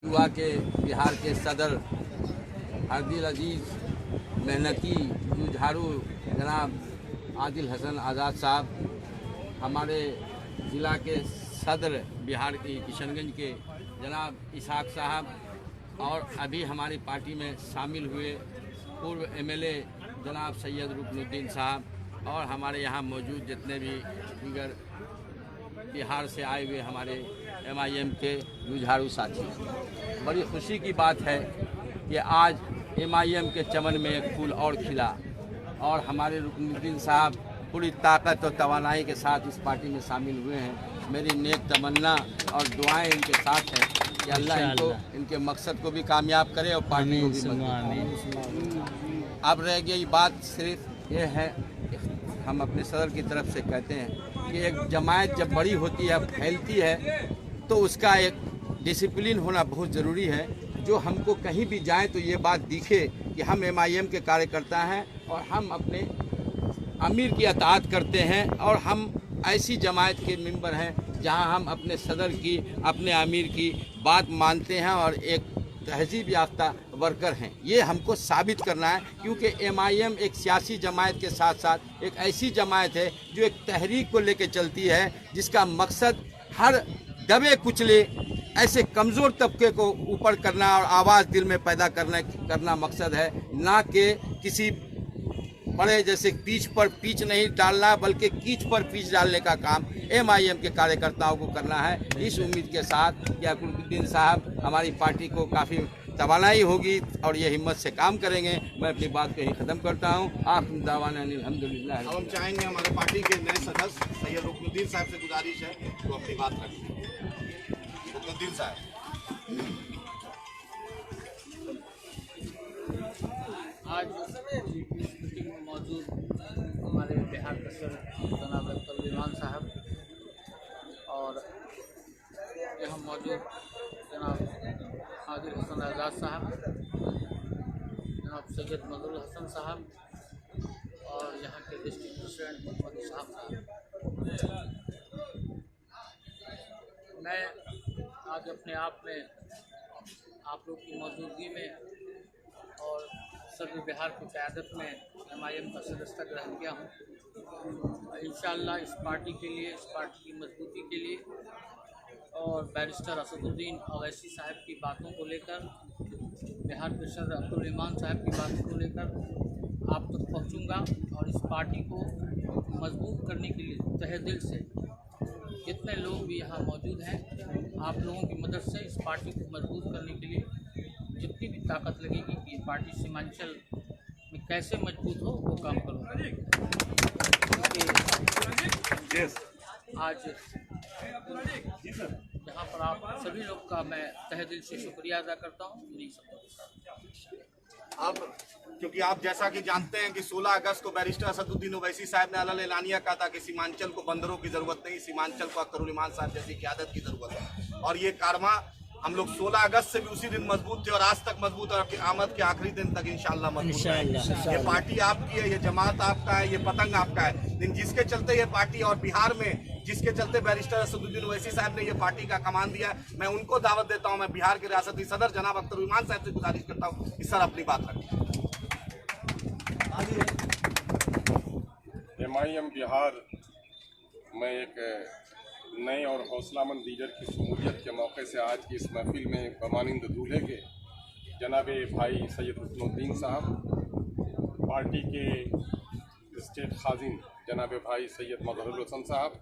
युवा के बिहार के सदर हरदिल अजीज़ मेहनती जुझारू जनाब आदिल हसन आज़ाद साहब, हमारे ज़िला के सदर बिहार की किशनगंज के जनाब इसाक साहब और अभी हमारी पार्टी में शामिल हुए पूर्व एमएलए जनाब सैयद रुकनुद्दीन साहब और हमारे यहाँ मौजूद जितने भी दीगर बिहार से आए हुए हमारे एमआईएम के जुझारू साथी। बड़ी खुशी की बात है कि आज एमआईएम के चमन में एक फूल और खिला और हमारे रुकनुद्दीन साहब पूरी ताकत और तवानाई के साथ इस पार्टी में शामिल हुए हैं। मेरी नेक तमन्ना और दुआएं इनके साथ हैं कि अल्लाह इनको इनके मकसद को भी कामयाब करे और पार्टी को भी मजबूत। अब रह गई बात सिर्फ ये है, हम अपने सदर की तरफ से कहते हैं कि एक जमात जब बड़ी होती है, फैलती है, तो उसका एक डिसिप्लिन होना बहुत ज़रूरी है। जो हमको कहीं भी जाए तो ये बात दिखे कि हम एमआईएम के कार्यकर्ता हैं और हम अपने अमीर की अताअत करते हैं और हम ऐसी जमात के मेंबर हैं जहां हम अपने सदर की, अपने अमीर की बात मानते हैं और एक तहजीब याफ्ता वर्कर हैं। ये हमको साबित करना है, क्योंकि एमआईएम एक सियासी जमात के साथ साथ एक ऐसी जमात है जो एक तहरीक को लेकर चलती है, जिसका मकसद हर दबे कुचले ऐसे कमज़ोर तबके को ऊपर करना और आवाज़ दिल में पैदा करना मकसद है, ना कि किसी बड़े जैसे पीच पर पीच नहीं डालना, बल्कि कीच पर पीच डालने का काम एमआईएम के कार्यकर्ताओं को करना है। इस उम्मीद के साथ कि रुकनुद्दीन साहब हमारी पार्टी को काफ़ी तवानाई होगी और ये हिम्मत से काम करेंगे। मैं अपनी बात को यही ख़त्म करता हूँ। आप दावाना अल्हम्दुलिल्लाह। हम चाहेंगे हमारे पार्टी के नए सदस्य सैयद रुकनुद्दीन साहब से गुजारिश है तो अपनी बात रखें। रुकनुद्दीन साहब, आज मीटिंग में मौजूद हमारे बिहार के सदर जनाब अब्दुल साहब और यहाँ मौजूद जनाब आदिल हसन आज़ाद साहब, जनाब सैयद मदुल हसन साहब और यहाँ के डिस्ट्रिक्ट प्रेसिडेंट मोहम्मद साहब। मैं आज अपने आप में आप लोग की मौजूदगी में और सभी बिहार की क़यादत में एमआईएम का सदस्यता ग्रहण किया हूँ। इंशाअल्लाह इस पार्टी के लिए, इस पार्टी की मजबूती के लिए और बैरिस्टर असदुद्दीन अवैसी साहब की बातों को लेकर, बिहार के सदर अब्दुल साहब की बातों को लेकर आप तक पहुँचूँगा और इस पार्टी को मजबूत करने के लिए तहे दिल से जितने लोग भी यहाँ मौजूद हैं, आप लोगों की मदद से इस पार्टी को मजबूत करने के लिए जितनी भी ताकत लगेगी कि ये पार्टी सीमांचल में कैसे मजबूत हो वो काम करूँगा। आज यहाँ पर आप सभी लोग का मैं तहे दिल से शुक्रिया अदा करता हूँ। नहीं अब क्योंकि आप जैसा कि जानते हैं कि 16 अगस्त को बैरिस्टर असदुद्दीन ओवैसी साहब ने अलल एलानिया कहा था कि सीमांचल को बंदरों की जरूरत नहीं, सीमांचल को अख्तरुल इमान साहब जैसी क़यादत की जरूरत है। और ये कारवां हम लोग 16 अगस्त से भी उसी दिन मजबूत थे और आज तक मजबूत और आमद के आखिरी दिन तक इंशाअल्लाह मजबूत है। ये पार्टी आपकी है, ये जमात आपका है, ये पतंग आपका है, लेकिन जिसके चलते ये पार्टी और बिहार में जिसके चलते बैरिस्टर असदुद्दीन ओवैसी साहब ने ये पार्टी का कमान दिया, मैं उनको दावत देता हूँ। मैं बिहार के रियासती सदर जनाब अख्तर इमान साहब से गुजारिश करता हूँ कि सर अपनी बात रखें। एमआईएम बिहार में एक नए और हौसलामंद लीडर की शमूलियत के मौके से आज की इस महफिल में बमानिंद दूल्हे के जनाब भाई सैयद रुकनुद्दीन साहब, पार्टी के स्टेट खाजिन जनाब भाई सैयद मदहुल हसन साहब,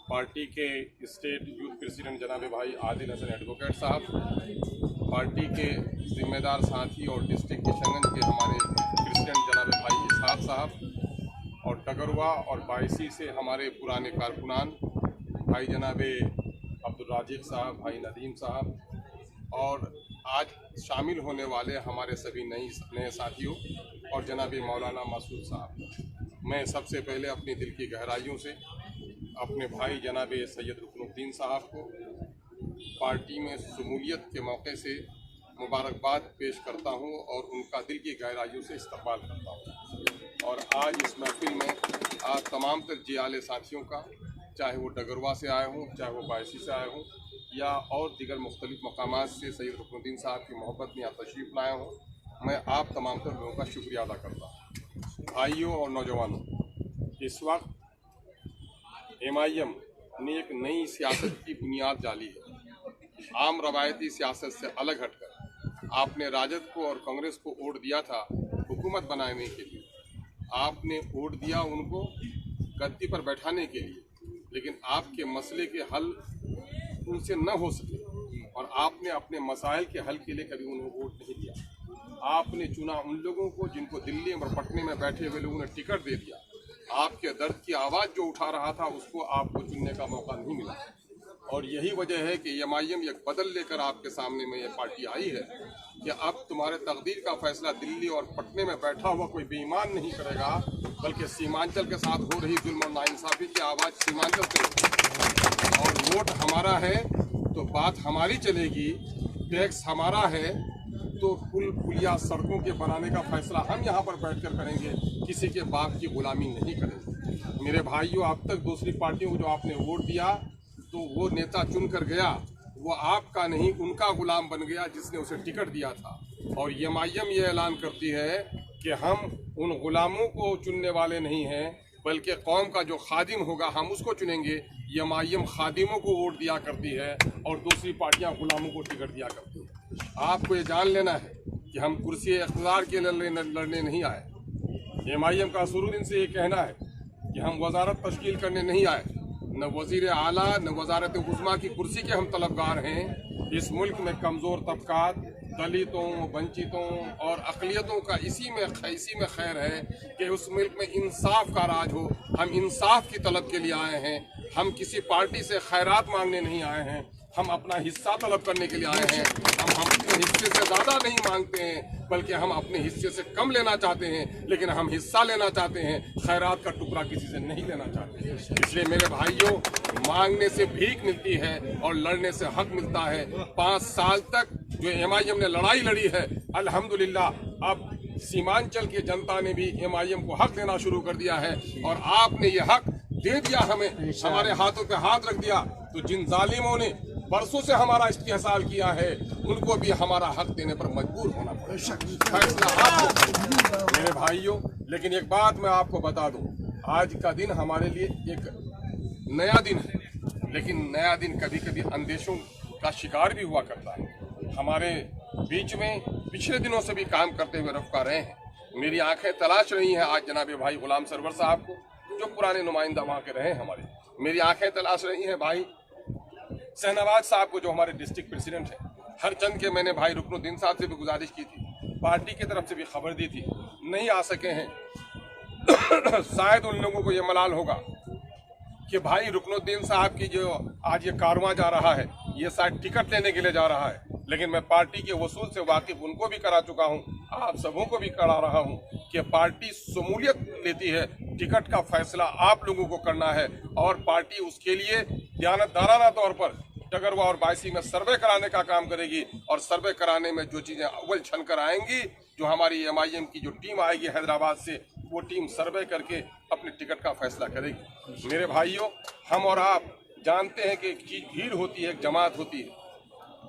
पार्टी के स्टेट यूथ प्रेसिडेंट जनाब भाई आदिल हसन एडवोकेट साहब, पार्टी के जिम्मेदार साथी और डिस्ट्रिक्ट किशनगंज के हमारे प्रेसिडेंट जनाब भाई इसाक साहब और टगरवा और बायसी से हमारे पुराने कारकुनान भाई जनाब अब्दुल राजिक साहब, भाई नदीम साहब और आज शामिल होने वाले हमारे सभी नए साथियों और जनाब मौलाना मसूद साहब। मैं सबसे पहले अपनी दिल की गहराइयों से अपने भाई जनाब सैयद रुकनुद्दीन साहब को पार्टी में शमूलियत के मौके से मुबारकबाद पेश करता हूं और उनका दिल की गहराइयों से इस्तकबाल करता हूं। और आज इस महफिल में आज तमाम तर जियाले साथियों का, चाहे वो डगरवा से आए हों, चाहे वो बायसी से आए हों, या और दीगर मुख्तलिफ मकामात से सैयद रुकनुद्दीन साहब की मोहब्बत में यहाँ तशरीफ़ लाया हूँ, मैं आप तमाम तर लोगों का शुक्रिया अदा करता हूँ। भाइयों और नौजवानों, इस वक्त MIM ने एक नई सियासत की बुनियाद डाली है। आम रवायती सियासत से अलग हटकर आपने राजद को और कांग्रेस को वोट दिया था हुकूमत बनाने के लिए, आपने वोट दिया उनको गद्दी पर बैठाने के लिए, लेकिन आपके मसले के हल उनसे न हो सके और आपने अपने मसाइल के हल के लिए कभी उन्हें वोट नहीं दिया। आपने चुना उन लोगों को जिनको दिल्ली और पटने में बैठे हुए लोगों ने टिकट दे दिया। आपके दर्द की आवाज़ जो उठा रहा था उसको आपको चुनने का मौका नहीं मिला और यही वजह है कि MIM एक बदल लेकर आपके सामने में ये पार्टी आई है कि अब तुम्हारे तकदीर का फैसला दिल्ली और पटने में बैठा हुआ कोई बेईमान नहीं करेगा, बल्कि सीमांचल के साथ हो रही जुल्म और नाइंसाफी की आवाज़ सीमांचल से और वोट हमारा है तो बात हमारी चलेगी, टैक्स हमारा है तो पुल पुलिया सड़कों के बनाने का फैसला हम यहाँ पर बैठकर करेंगे, किसी के बाप की गुलामी नहीं करेंगे। मेरे भाइयों, अब तक दूसरी पार्टियों को जो आपने वोट दिया तो वो नेता चुन कर गया, वो आपका नहीं उनका गुलाम बन गया जिसने उसे टिकट दिया था। और MIM ये ऐलान करती है कि हम उन गुलामों को चुनने वाले नहीं हैं, बल्कि कौम का जो खादिम होगा हम उसको चुनेंगे। MIM खादिमों को वोट दिया करती है और दूसरी पार्टियां गुलामों को टिकट दिया करती है। आपको ये जान लेना है कि हम कुर्सी इख्तियार के लड़ने नहीं आए। MIM का शुरू दिन से ये कहना है कि हम वजारत तश्कील करने नहीं आए, न वजीर आला न वजारत उज़्मा की कुर्सी के हम तलबगार हैं। इस मुल्क में कमज़ोर तबकात, दलितों, वंचितों और अक़लियतों का इसी में खैर है कि उस मुल्क में इंसाफ का राज हो। हम इंसाफ की तलब के लिए आए हैं, हम किसी पार्टी से खैरात मांगने नहीं आए हैं, हम अपना हिस्सा तलब करने के लिए आए हैं। हम अपने हिस्से से ज़्यादा नहीं मांगते हैं, बल्कि हम अपने हिस्से से कम लेना चाहते हैं, लेकिन हम हिस्सा लेना चाहते हैं, खैरात का टुकड़ा किसी से नहीं लेना चाहते हैं। इसलिए मेरे भाइयों, मांगने से भीख मिलती है और लड़ने से हक मिलता है। 5 साल तक जो MIM ने लड़ाई लड़ी है, अल्हम्दुलिल्लाह अब सीमांचल की जनता ने भी MIM को हक देना शुरू कर दिया है और आपने ये हक दे दिया, हमें हमारे हाथों पे हाथ रख दिया। तो जिन जालिमों ने बरसों से हमारा इस्तेहसाल किया है, उनको भी हमारा हक देने पर मजबूर होना पड़ेगा। फैसला आपको मेरे भाइयों। लेकिन एक बात मैं आपको बता दूं, आज का दिन हमारे लिए एक नया दिन है, लेकिन नया दिन कभी कभी अंदेशों का शिकार भी हुआ करता है। हमारे बीच में पिछले दिनों से भी काम करते हुए रफ्तार रहे हैं। मेरी आंखें तलाश रही हैं आज जनाब भाई गुलाम सरवर साहब को, जो पुराने नुमाइंदा वहाँ के रहे हैं हमारे। मेरी आंखें तलाश रही हैं भाई शहनवाज साहब को, जो हमारे डिस्ट्रिक्ट प्रेसिडेंट हैं। हर चंद के मैंने भाई रुकनुद्दीन साहब से भी गुजारिश की थी, पार्टी की तरफ से भी खबर दी थी, नहीं आ सके हैं। शायद उन लोगों को ये मलाल होगा कि भाई रुकनुद्दीन साहब की जो आज ये कारवां जा रहा है, ये शायद टिकट लेने के लिए जा रहा है। लेकिन मैं पार्टी के वसूल से वाकिफ उनको भी करा चुका हूँ, आप सबों को भी करा रहा हूँ कि पार्टी शमूलियत लेती है, टिकट का फैसला आप लोगों को करना है और पार्टी उसके लिए दयानतदाराना तौर पर डगरवा और बायसी में सर्वे कराने का काम करेगी। और सर्वे कराने में जो चीज़ें अव्वल छन कर आएंगी, जो हमारी MIM की जो टीम आएगी हैदराबाद से, वो टीम सर्वे करके अपने टिकट का फैसला करेगी। मेरे भाइयों, हम और आप जानते हैं कि एक चीज़ भीड़ होती है, एक जमात होती है।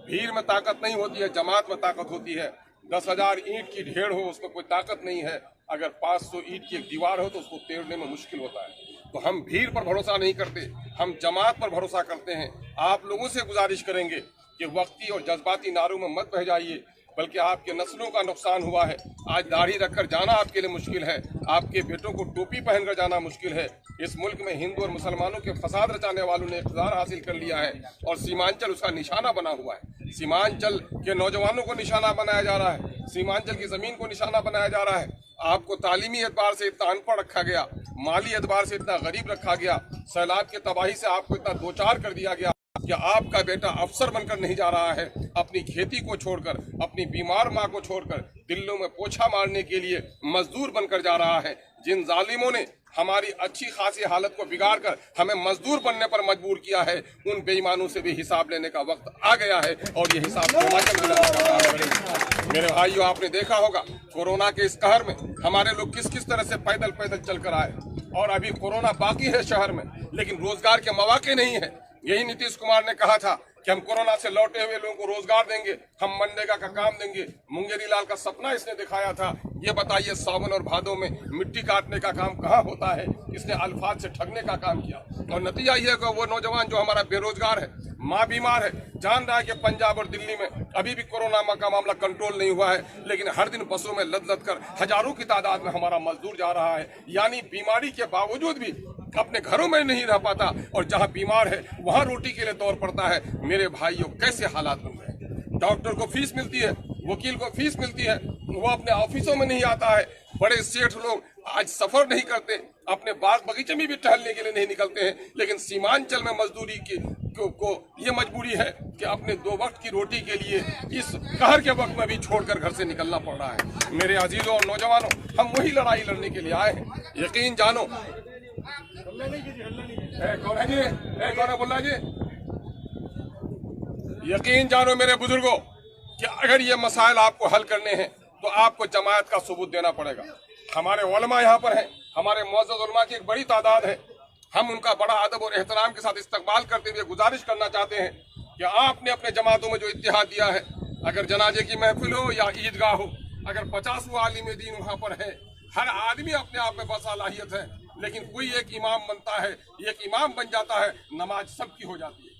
भीड़ में ताकत नहीं होती है, जमात में ताकत होती है। 10,000 ईंट की ढेर हो, उसमें कोई ताकत नहीं है। अगर 500 ईंट की एक दीवार हो तो उसको तोड़ने में मुश्किल होता है। तो हम भीड़ पर भरोसा नहीं करते, हम जमात पर भरोसा करते हैं। आप लोगों से गुजारिश करेंगे कि वक्ती और जज्बाती नारों में मत बह जाइए, बल्कि आपके नस्लों का नुकसान हुआ है। आज दाढ़ी रखकर जाना आपके लिए मुश्किल है, आपके बेटों को टोपी पहनकर जाना मुश्किल है। इस मुल्क में हिंदू और मुसलमानों के फसाद रचाने वालों ने इक़्तिदार हासिल कर लिया है और सीमांचल उसका निशाना बना हुआ है। सीमांचल के नौजवानों को निशाना बनाया जा रहा है, सीमांचल की ज़मीन को निशाना बनाया जा रहा है। आपको तालीमी एतबार से इतना अनपढ़ रखा गया, माली एतबार से इतना गरीब रखा गया, सैलाब की तबाही से आपको इतना दो चार कर दिया गया कि आपका बेटा अफसर बनकर नहीं जा रहा है, अपनी खेती को छोड़कर, अपनी बीमार माँ को छोड़कर दिल्ली में पोछा मारने के लिए मजदूर बनकर जा रहा है। जिन जालिमों ने हमारी अच्छी खासी हालत को बिगाड़कर हमें मजदूर बनने पर मजबूर किया है, उन बेईमानों से भी हिसाब लेने का वक्त आ गया है और ये हिसाब मेरे भाइयों, आपने देखा होगा कोरोना के इस कहर में हमारे लोग किस किस तरह से पैदल पैदल चलकर आए और अभी कोरोना बाकी है शहर में, लेकिन रोजगार के मौके नहीं है। यही नीतीश कुमार ने कहा था कि हम कोरोना से लौटे हुए लोगों को रोजगार देंगे, हम मनरेगा का काम देंगे। मुंगेरी लाल का सपना इसने दिखाया था। ये बताइए सावन और भादों में मिट्टी काटने का काम कहाँ होता है? इसने अल्फाज से ठगने का काम किया और नतीजा ये है वो नौजवान जो हमारा बेरोजगार है, माँ बीमार है, जान रहा है कि पंजाब और दिल्ली में अभी भी कोरोना का मामला कंट्रोल नहीं हुआ है, लेकिन हर दिन बसों में लद लद कर हजारों की तादाद में हमारा मजदूर जा रहा है। यानी बीमारी के बावजूद भी अपने घरों में नहीं रह पाता और जहाँ बीमार है वहाँ रोटी के लिए दौड़ पड़ता है। मेरे भाइयों, कैसे हालात बन रहे हैं? डॉक्टर को फीस मिलती है, वकील को फीस मिलती है, वो अपने ऑफिसों में नहीं आता है। बड़े सेठ लोग आज सफर नहीं करते, अपने बाग बगीचे में भी टहलने के लिए नहीं निकलते हैं, लेकिन सीमांचल में मजदूरी को ये मजबूरी है कि अपने 2 वक्त की रोटी के लिए इस कहर के वक्त में भी छोड़कर घर से निकलना पड़ रहा है। मेरे अजीजों और नौजवानों, हम वही लड़ाई लड़ने के लिए आए हैं। यकीन जानो, कौन है जी? कौन है बोल रहा जी? यकीन जानो मेरे बुजुर्गों कि अगर ये मसाइल आपको हल करने हैं तो आपको जमायत का सबूत देना पड़ेगा। हमारे उलमा यहाँ पर हैं, हमारे मुअज़्ज़ज़ उलमा की एक बड़ी तादाद है। हम उनका बड़ा अदब और एहतराम के साथ इस्तकबाल करते हुए गुजारिश करना चाहते हैं कि आपने अपने जमातों में जो इत्तिहाद दिया है, अगर जनाजे की महफिल हो या ईदगाह हो, अगर 50 आलिम दीन वहाँ पर है, हर आदमी अपने आप में बसालाहियत है, लेकिन कोई एक इमाम बनता है, एक इमाम बन जाता है, नमाज सबकी हो जाती है।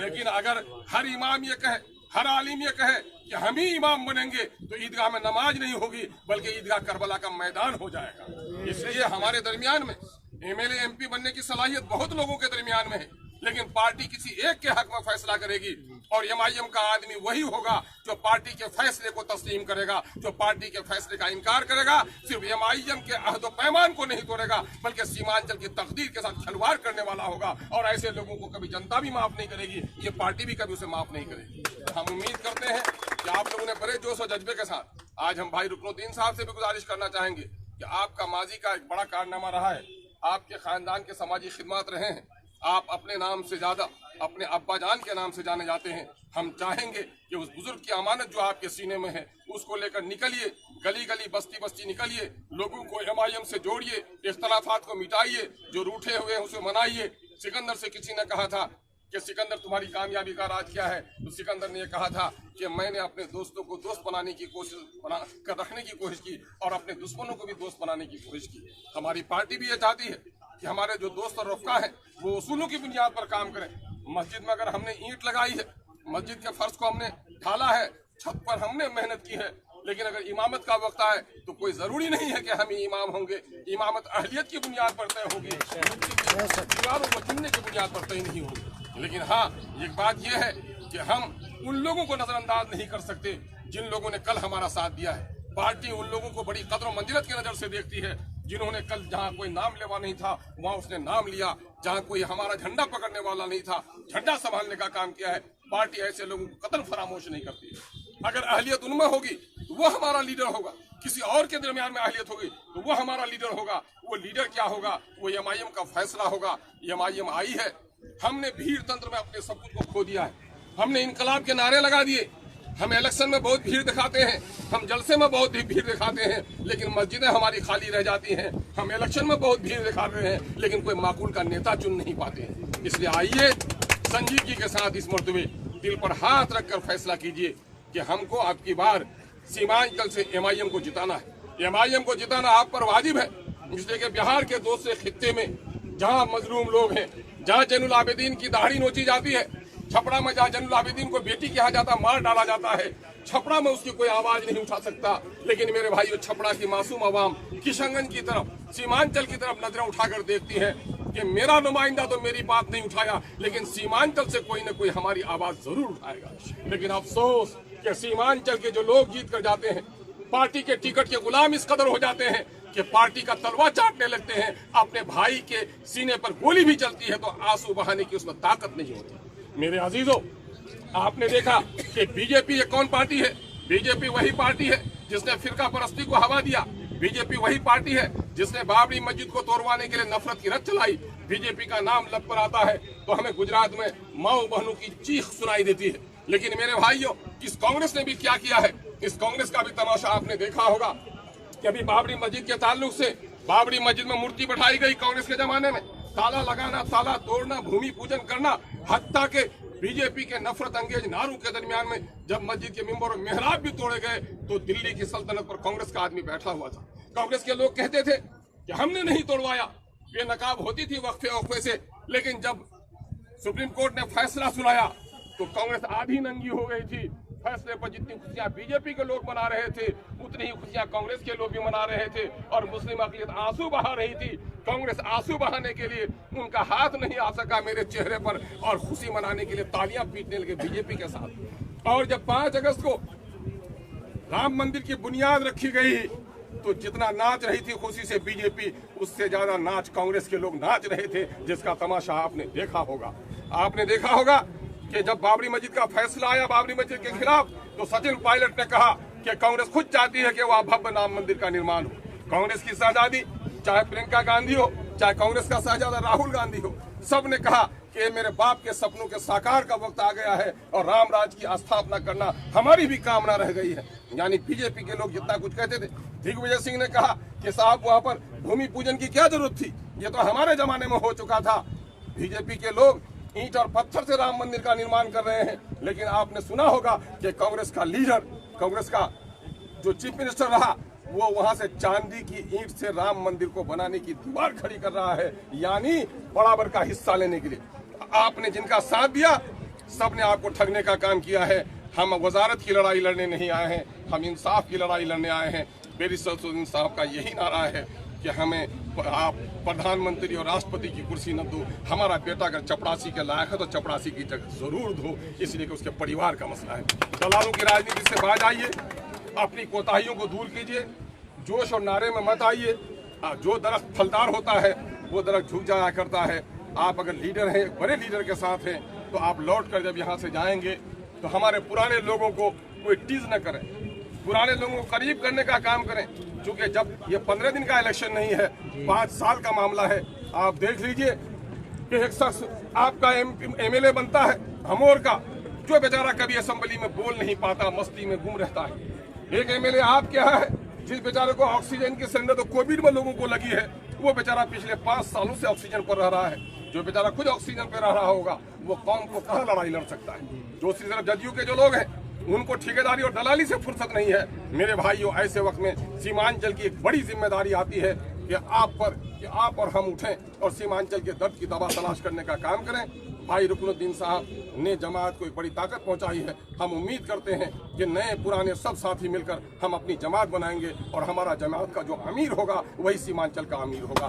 लेकिन अगर हर इमाम ये कहे, हर आलिम ये कहे कि हम ही इमाम बनेंगे, तो ईदगाह में नमाज नहीं होगी, बल्कि ईदगाह करबला का मैदान हो जाएगा। इसलिए हमारे दरमियान में एमएलए एमपी बनने की सलाहियत बहुत लोगों के दरमियान में है, लेकिन पार्टी किसी एक के हक में फैसला करेगी और एमआईएम का आदमी वही होगा जो पार्टी के फैसले को तस्लीम करेगा, जो पार्टी के फैसले का इनकार करेगा। सिर्फ एमआईएम के अहद व पैमान को नहीं तोड़ेगा, बल्कि सीमांचल की तकदीर के साथ खिलवाड़ करने वाला होगा और ऐसे लोगों को कभी जनता भी माफ नहीं करेगी, ये पार्टी भी कभी उसे माफ नहीं करेगी। हम उम्मीद करते हैं कि आप लोगों ने बड़े जोश और जज्बे के साथ, आज हम भाई रुकनुद्दीन साहब से भी गुजारिश करना चाहेंगे कि आपका माजी का एक बड़ा कारनामा रहा है, आपके खानदान के समाजी खिदमत रहे हैं, आप अपने नाम से ज्यादा अपने अब्बा जान के नाम से जाने जाते हैं। हम चाहेंगे कि उस बुजुर्ग की अमानत जो आपके सीने में है उसको लेकर निकलिए, गली गली बस्ती बस्ती निकलिए, लोगों को एमआईएम से जोड़िए, इख्तलाफात को मिटाइए, जो रूठे हुए हैं उसे मनाइए। सिकंदर से किसी ने कहा था कि सिकंदर तुम्हारी कामयाबी का राज क्या है, तो सिकंदर ने यह कहा था कि मैंने अपने दोस्तों को दोस्त बनाने की कोशिश रखने की कोशिश की और अपने दुश्मनों को भी दोस्त बनाने की कोशिश की। हमारी पार्टी भी ये चाहती है कि हमारे जो दोस्त और रफ़्का हैं वो उसूलों की बुनियाद पर काम करें। मस्जिद में अगर हमने ईंट लगाई है, मस्जिद के फर्श को हमने ढाला है, छत पर हमने मेहनत की है, लेकिन अगर इमामत का वक्त आए तो कोई जरूरी नहीं है कि हम ही इमाम होंगे। इमामत अहलियत की बुनियाद पर तय होगी, दीवारों को चुनने की बुनियाद पर तय नहीं होगी। लेकिन हाँ, एक बात यह है कि हम उन लोगों को नजरअंदाज नहीं कर सकते जिन लोगों ने कल हमारा साथ दिया है। पार्टी उन लोगों को बड़ी कदर मंजिलत की नजर से देखती है जिन्होंने कल जहाँ कोई नाम लेवा नहीं था वहाँ उसने नाम लिया, जहाँ कोई हमारा झंडा पकड़ने वाला नहीं था झंडा संभालने का काम किया है। पार्टी ऐसे लोगों को कतल फरामोश नहीं करती है। अगर अहलियत उनमें होगी तो वो हमारा लीडर होगा, किसी और के दरमियान में अहलियत होगी तो वो हमारा लीडर होगा। वो लीडर क्या होगा? वो एमआईएम का फैसला होगा। एमआईएम आई है, हमने भीड़ तंत्र में अपने सब कुछ को खो दिया है, हमने इनकलाब के नारे लगा दिए, हम इलेक्शन में बहुत भीड़ दिखाते हैं, हम जलसे में बहुत भीड़ दिखाते हैं, लेकिन मस्जिदें हमारी खाली रह जाती हैं। हम इलेक्शन में बहुत भीड़ दिखा रहे हैं, लेकिन कोई माकूल का नेता चुन नहीं पाते हैं। इसलिए आइए संजीदगी के साथ इस मर्तबे दिल पर हाथ रखकर फैसला कीजिए कि हमको आपकी बार सीमांचल से एमआईएम को जिताना है। एमआईएम को जिताना आप पर वाजिब है, इसलिए कि बिहार के दूसरे खित्ते में जहाँ मजलूम लोग हैं, जहाँ जैनुल आबिदीन की दाढ़ी नोची जाती है, छपरा में जहाँ जैनुल आबिदीन को बेटी कहा जाता, मार डाला जाता है, छपरा में उसकी कोई आवाज नहीं उठा सकता। लेकिन मेरे भाइयों, छपरा की मासूम आवाम किशनगंज की तरफ, सीमांचल की तरफ नजरें उठाकर देखती है कि मेरा नुमाइंदा तो मेरी बात नहीं उठाया, लेकिन सीमांचल से कोई न कोई हमारी आवाज जरूर उठाएगा। लेकिन अफसोस कि सीमांचल के जो लोग जीत कर जाते हैं, पार्टी के टिकट के गुलाम इस कदर हो जाते हैं कि पार्टी का तलवा चाटने लगते हैं। अपने भाई के सीने पर गोली भी चलती है तो आंसू बहाने की उसमें ताकत नहीं होती। मेरे अजीजों, आपने देखा कि बीजेपी ये कौन पार्टी है? बीजेपी वही पार्टी है जिसने फिरका परस्ती को हवा दिया। बीजेपी वही पार्टी है जिसने बाबरी मस्जिद को तोड़वाने के लिए नफरत की रट चलाई। बीजेपी का नाम लब पर आता है तो हमें गुजरात में माओ बहनों की चीख सुनाई देती है। लेकिन मेरे भाइयों, इस कांग्रेस ने भी क्या किया है? इस कांग्रेस का भी तमाशा आपने देखा होगा कि अभी बाबरी मस्जिद के ताल्लुक से बाबरी मस्जिद में मूर्ति बैठाई गई कांग्रेस के जमाने में, ताला लगाना, ताला तोड़ना, भूमि पूजन करना, हत्ता के बीजेपी के नफरत अंगेज नारों के दरमियान में जब मस्जिद के मिंबर और मेहराब भी तोड़े गए तो दिल्ली की सल्तनत पर कांग्रेस का आदमी बैठा हुआ था। कांग्रेस के लोग कहते थे कि हमने नहीं तोड़वाया, बेनकाब होती थी वक्फे वक्फे से, लेकिन जब सुप्रीम कोर्ट ने फैसला सुनाया तो कांग्रेस आधी नंगी हो गई थी। फैसले पर जितनी खुशियां बीजेपी के लोग मना रहे थे उतनी ही खुशियां कांग्रेस के लोग भी मना रहे थे और मुस्लिम अक़लियत आंसू बहा रही थी। कांग्रेस आंसू बहाने के लिए उनका हाथ नहीं आ सका मेरे चेहरे पर और खुशी मनाने के लिए तालियां पीटने लगे बीजेपी के साथ। और जब 5 अगस्त को राम मंदिर की बुनियाद रखी गई तो जितना नाच रही थी खुशी से बीजेपी, उससे ज्यादा नाच कांग्रेस के लोग नाच रहे थे, जिसका तमाशा आपने देखा होगा। आपने देखा होगा कि जब बाबरी मस्जिद का फैसला आया बाबरी मस्जिद के खिलाफ, तो सचिन पायलट ने कहा कि कांग्रेस खुद चाहती है कि वह भव्य राम मंदिर का निर्माण हो। कांग्रेस की शहजादी चाहे प्रियंका गांधी हो, चाहे कांग्रेस का शहजादा राहुल गांधी हो, सब ने कहा कि मेरे बाप के सपनों के साकार का वक्त आ गया है और राम राज की स्थापना करना हमारी भी कामना रह गई है। यानी बीजेपी के लोग जितना कुछ कहते थे, दिग्विजय सिंह ने कहा कि साहब वहां पर भूमि पूजन की क्या जरूरत थी, ये तो हमारे जमाने में हो चुका था। बीजेपी के लोग ईंट और पत्थर से राम मंदिर का निर्माण कर रहे हैं, लेकिन आपने सुना होगा कि कांग्रेस का लीडर, कांग्रेस का जो चीफ मिनिस्टर रहा, वो वहां से चांदी की ईंट से राम मंदिर को बनाने की दीवार खड़ी कर रहा है, यानी बराबर का हिस्सा लेने के लिए। आपने जिनका साथ दिया सबने आपको ठगने का काम किया है। हम वजारत की लड़ाई लड़ने नहीं आए हैं, हम इंसाफ की लड़ाई लड़ने आए हैं। बैरिस्टर सैफुद्दीन साहब का यही नारा है कि हमें आप प्रधानमंत्री और राष्ट्रपति की कुर्सी न दो, हमारा बेटा अगर चपरासी के लायक है तो चपरासी की जगह जरूर दो, इसलिए कि उसके परिवार का मसला है। दलालों की राजनीति से बाज आइए, अपनी कोताहियों को दूर कीजिए, जोश और नारे में मत आइए। जो दरख्त फलदार होता है वो दरख्त झुक जाया करता है। आप अगर लीडर हैं, बड़े लीडर के साथ हैं, तो आप लौट कर जब यहाँ से जाएंगे तो हमारे पुराने लोगों को कोई टीज न करें, पुराने लोगों को करीब करने का काम करें। क्योंकि जब ये 15 दिन का इलेक्शन नहीं है, 5 साल का मामला है। आप देख लीजिए कि एक शख्स आपका MLA बनता है हमोर का, जो बेचारा कभी असेंबली में बोल नहीं पाता, मस्ती में गुम रहता है। एक MLA आप क्या है जिस बेचारे को ऑक्सीजन की सिलेंडर तो कोविड में लोगों को लगी है, वो बेचारा पिछले 5 सालों से ऑक्सीजन पर रह रहा है। जो बेचारा खुद ऑक्सीजन पे रह रहा होगा वो कौम को कहाँ लड़ाई लड़ सकता है। दूसरी तरफ जदयू के जो लोग हैं उनको ठेकेदारी और दलाली से फुर्सत नहीं है। मेरे भाइयों, ऐसे वक्त में सीमांचल की एक बड़ी जिम्मेदारी आती है कि आप और हम उठें और सीमांचल के दर्द की दवा तलाश करने का काम करें। भाई रुकनुद्दीन साहब ने जमात को एक बड़ी ताकत पहुंचाई है। हम उम्मीद करते हैं कि नए पुराने सब साथी मिलकर हम अपनी जमात बनाएंगे और हमारा जमात का जो अमीर होगा वही सीमांचल का अमीर होगा।